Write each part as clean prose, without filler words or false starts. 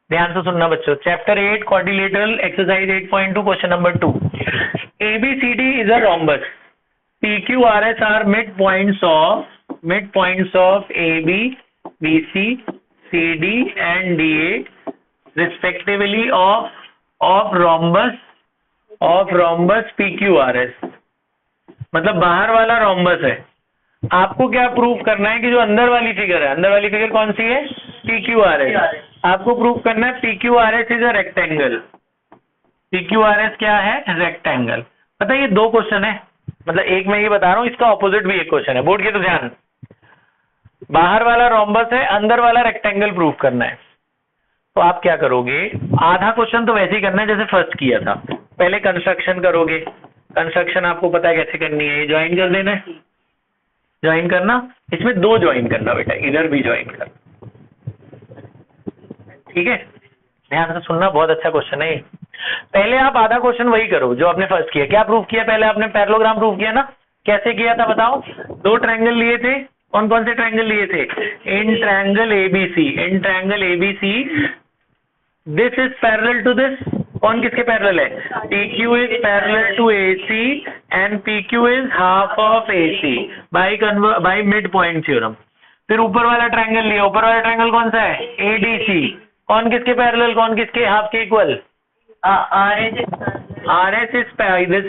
ध्यान से सुनना बच्चों। Chapter 8 quadrilateral exercise 8.2 question number 2। ABCD is a rhombus. PQRS are midpoints of AB, BC, CD and DA respectively of rhombus PQRS। मतलब बाहर वाला rhombus है। आपको क्या प्रूव करना है कि जो अंदर वाली फिगर है, अंदर वाली फिगर कौन सी है? PQRS। आपको प्रूव करना है PQRS is a rectangle. PQRS क्या है? रेक्टेंगल। पता है ये दो क्वेश्चन है, मतलब एक मैं ये बता रहा हूँ, इसका ऑपोजिट भी एक क्वेश्चन है। बोर्ड के तो ध्यान, बाहर वाला रोम्बस है, अंदर वाला रेक्टेंगल प्रूव करना है। तो आप क्या करोगे, आधा क्वेश्चन तो वैसे ही करना है जैसे फर्स्ट किया था। पहले कंस्ट्रक्शन करोगे। कंस्ट्रक्शन आपको पता है कैसे करनी है, ये ज्वाइन कर देना है, ज्वाइन करना, इसमें दो ज्वाइन करना बेटा, इधर भी ज्वाइन करना, ठीक है। ध्यान से सुनना, बहुत अच्छा क्वेश्चन है। पहले आप आधा क्वेश्चन वही करो जो आपने फर्स्ट किया। क्या प्रूव किया? पहले आपने पैरेललोग्राम प्रूव किया ना। कैसे किया था बताओ? दो ट्रायंगल लिए थे। कौन कौन से ट्रायंगल लिए थे? In triangle ABC this is parallel to this. कौन किसके पैरेलल है? PQ is parallel to AC and PQ is half of AC by mid point theorem. फिर ऊपर वाला ट्रायंगल लिया। ऊपर वाला ट्रायंगल कौन सा है? ADC। कौन किसके पैरेलल, कौन किसके हाफ के equal? RS is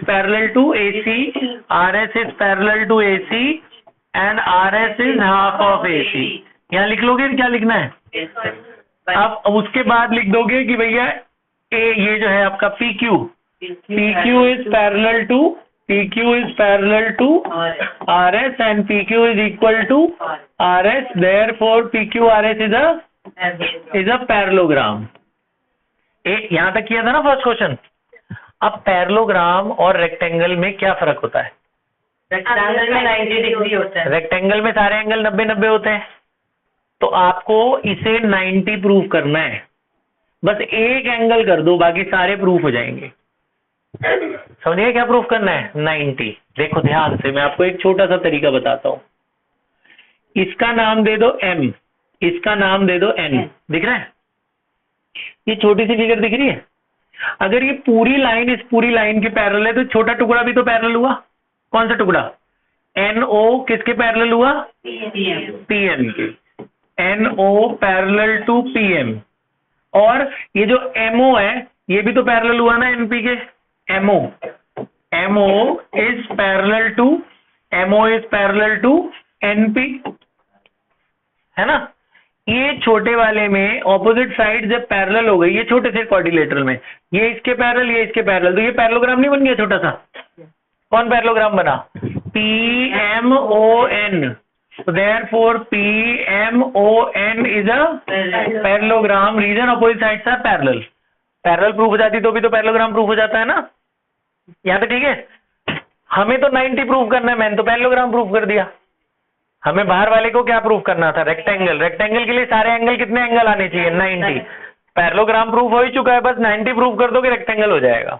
parallel to AC, RS is parallel to AC and RS is half of AC। यहाँ लिख लोगे क्या लिखना है? अब उसके बाद लिख दोगे कि भैया ये जो है आपका PQ is parallel to RS and PQ is equal to RS, therefore PQRS is a parallelogram। यहां तक किया था ना फर्स्ट क्वेश्चन। अब पैरेललोग्राम और रेक्टेंगल में क्या फर्क होता है? रेक्टेंगल में 90 डिग्री होता है। रेक्टेंगल में सारे एंगल 90-90 होते हैं। तो आपको इसे 90 प्रूव करना है। बस एक एंगल कर दो, बाकी सारे प्रूफ हो जाएंगे। समझिए क्या प्रूफ करना है? 90। देखो ध्यान से, मैं आपको एक छोटा सा तरीका बताता हूं। इसका नाम दे दो M, इसका नाम दे दो N। दिख रहा है? ये छोटी सी फिगर दिख रही है? अगर ये पूरी लाइन इस पूरी लाइन के पैरेलल है तो छोटा टुकड़ा भी तो पैरेलल हुआ। कौन सा टुकड़ा? NO किसके पैरेलल हुआ? PM के। NO parallel to PM। और ये जो MO है ये भी तो पैरेलल हुआ ना NP के। MO is parallel to NP, है ना। ये छोटे वाले में ऑपोजिट साइड जब पैरेलल हो गई, ये छोटे से क्वाड्रिलेटरल में ये इसके पैरेलल, ये इसके पैरेलल, तो ये पैरेललोग्राम नहीं बन गया छोटा सा? कौन पैरेललोग्राम बना? PMON। therefore PMON is a parallelogram, reason opposite sides are parallel। Parallel proof हो जाती तो भी तो पैरेललोग्राम प्रूफ हो जाता है ना। यहाँ तो ठीक है। हमें तो 90 प्रूफ करना है, मैंने तो पैरेललोग्राम प्रूफ कर दिया। हमें बाहर वाले को क्या प्रूफ करना था? रेक्टेंगल। रेक्टेंगल के लिए सारे एंगल कितने एंगल आने चाहिए? 90। पैरेललोग्राम प्रूफ हो ही चुका है, बस 90 प्रूफ कर दो कि रेक्टेंगल हो जाएगा।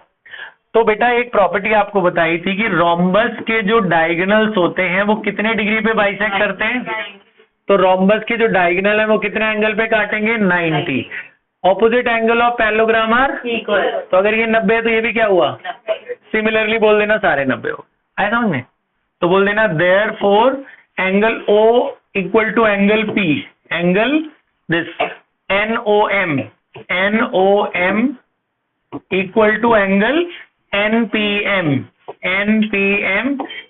तो बेटा एक प्रॉपर्टी आपको बताई थी कि रोम्बस के जो डायगोनल्स होते हैं वो कितने डिग्री पे बाइसेक्ट करते हैं? तो रोम्बस के जो डायगोनल है वो कितने एंगल पे काटेंगे? 90। Opposite angle of parallelogram are equal. तो अगर ये 90 है तो ये भी क्या हुआ? सिमिलरली बोल देना सारे 90 हो। आया समझ में? तो बोल देना therefore angle O equal to angle P, angle this NOM equal to angle NPM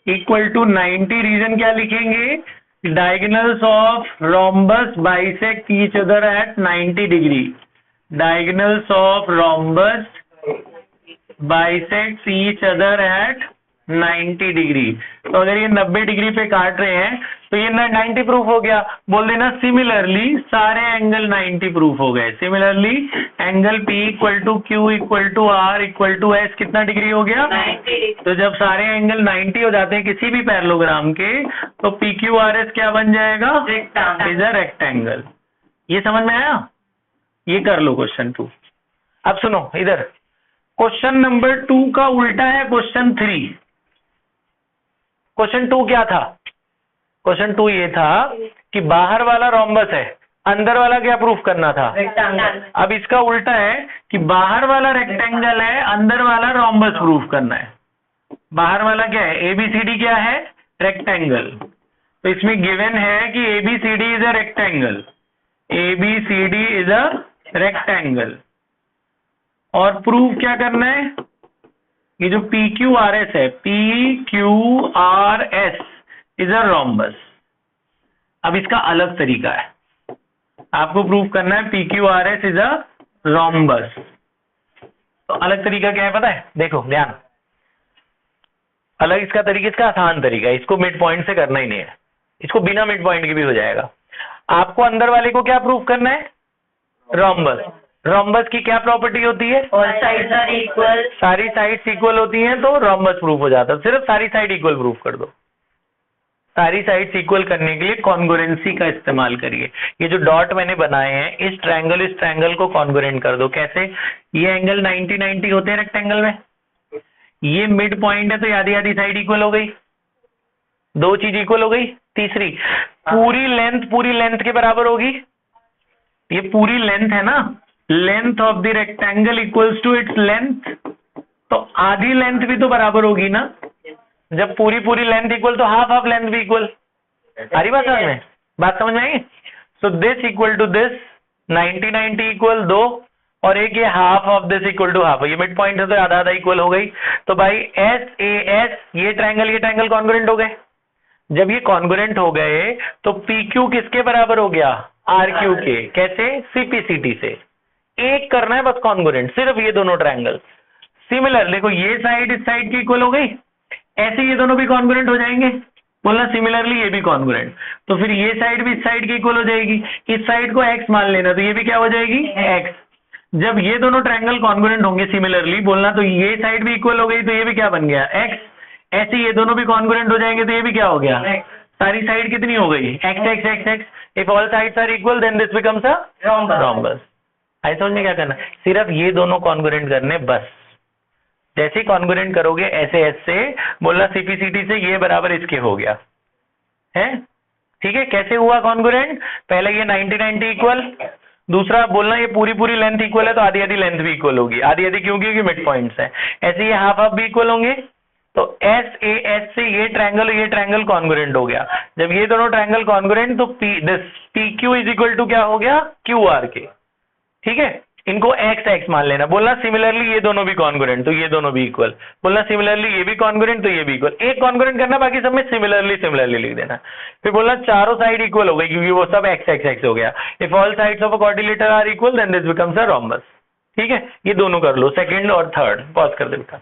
equal to 90। Reason क्या लिखेंगे? Diagonals of rhombus bisect each other at 90 degree. Diagonals of rhombus bisect each other at 90 degree. तो अगर ये 90 degree पे काट रहे हैं तो ये 90 प्रूफ हो गया। बोल देना सिमिलरली सारे एंगल 90 प्रूफ हो गए। Similarly angle P equal to Q equal to R equal to S कितना डिग्री हो गया? 90। तो जब सारे एंगल 90 हो जाते हैं किसी भी पैरेललोग्राम के तो PQRS क्या बन जाएगा? Is a rectangle. ये समझ में आया? ये कर लो क्वेश्चन 2। अब सुनो इधर, क्वेश्चन नंबर 2 का उल्टा है क्वेश्चन 3। क्वेश्चन 2 क्या था? क्वेश्चन 2 ये था कि बाहर वाला रोम्बस है, अंदर वाला क्या प्रूफ करना था? रेक्टेंगल। अब इसका उल्टा है कि बाहर वाला रेक्टेंगल है, अंदर वाला रोम्बस प्रूफ करना है। बाहर वाला क्या है? एबीसीडी क्या है? रेक्टेंगल। तो इसमें गिवन है कि ABCD is a rectangle, ABCD is a rectangle. और प्रूफ क्या करना है? ये जो पी क्यू आर एस है, P Q R S is a rhombus. अब इसका अलग तरीका है, आपको प्रूफ करना है P Q R S is a rhombus. तो अलग तरीका क्या है पता है? देखो ध्यान, अलग इसका तरीका, इसका आसान तरीका है, इसको मिड पॉइंट से करना ही नहीं है, इसको बिना मिड पॉइंट के भी हो जाएगा। आपको अंदर वाले को क्या प्रूफ करना है? रोम्बस। रोम्बस की क्या प्रॉपर्टी होती है? और साइड्स आर इक्वल। सारी साइड्स इक्वल होती हैं तो रोम्बस प्रूफ हो जाता है। सिर्फ सारी साइड इक्वल प्रूफ कर दो। सारी साइड्स इक्वल करने के लिए कॉन्ग्रुएंसी का इस्तेमाल करिए। ये जो डॉट मैंने बनाए हैं, इस ट्रायंगल को कॉन्ग्रुएंट कर दो। कैसे? ये एंगल 90-90 होते हैं रेक्टेंगल में, ये मिड पॉइंट है तो आधी आधी साइड इक्वल हो गई, दो चीज इक्वल हो गई। तीसरी, पूरी लेंथ के बराबर होगी। ये पूरी लेंथ है ना, length of the rectangle equals to its length, तो आधी लेंथ भी तो बराबर होगी ना। जब पूरी लेंथ इक्वल तो हाफ लेंथ भी इक्वल। आ रही बात समझ में? बात समझ में आई? So this equal to this, 90-90 equal 2, और एक ये half of this equal to half. ये मिड पॉइंट है तो आधा आधा इक्वल हो गई। तो भाई एस ए एस, ये ट्रायंगल कॉन्ग्रुएंट हो गए। जब ये कॉन्ग्रुएंट हो गए तो पी क्यू किसके बराबर हो गया? आर क्यू के। कैसे? सीपीसीटी से। एक करना है बस कॉन्ग्रुएंट, सिर्फ ये दोनों ट्रायंगल। सिमिलर, देखो ये साइड इस साइड की इक्वल हो गई, ऐसे ये दोनों भी कॉन्ग्रुएंट हो जाएंगे। बोलना सिमिलरली ये भी कॉन्ग्रुएंट, तो फिर ये साइड भी इस साइड की इक्वल हो जाएगी। इस साइड को x मान लेना, तो ये भी क्या हो जाएगी? x। जब ये दोनों ट्रायंगल कॉन्ग्रुएंट होंगे सिमिलरली, बोलना तो ये साइड भी इक्वल हो गई, तो ये भी क्या बन गया? x। ऐसे ये दोनों भी कॉन्ग्रुएंट हो जाएंगे तो ये भी क्या हो गया? सारी साइड कितनी हो गई? x x x x। If all sides are equal then this becomes a rhombus. ऐसे समझ में क्या करना? सिर्फ ये दोनों कॉन्ग्रुएंट करने बस। जैसे कॉन्ग्रुएंट करोगे ऐसे ऐसे, बोलना सीपीसीटी से ये बराबर इसके हो गया है। ठीक है? कैसे हुआ कॉन्ग्रुएंट? पहले ये 90-90 इक्वल, दूसरा बोलना ये पूरी लेंथ इक्वल है तो आधी आधी लेंथ भी इक्वल होगी। आधी आधी क्यों? क्योंकि मिड पॉइंट्स है। ऐसे ये हाफ भी इक्वल होंगे, तो एस ए एस से ये ट्रायंगल कॉन्ग्रुएंट हो गया। जब ये दोनों ट्रायंगल कॉन्ग्रुएंट, तो P Q is equal to क्या हो गया? क्यू आर के। ठीक है? इनको x x मान लेना। बोलना सिमिलरली ये दोनों भी कॉन्ग्रुएंट, तो ये दोनों भी इक्वल। बोलना सिमिलरली ये भी कॉन्ग्रुएंट, तो ये भी इक्वल। एक कॉन्ग्रुएंट करना, बाकी सब में सिमिलरली लिख देना। फिर बोलना चारों साइड इक्वल हो गई क्योंकि वो सब x x x हो गया। If all sides of a quadrilateral are equal then this becomes a rhombus. ठीक है? ये दोनों कर लो, सेकंड और थर्ड। पॉज कर दे बेटा।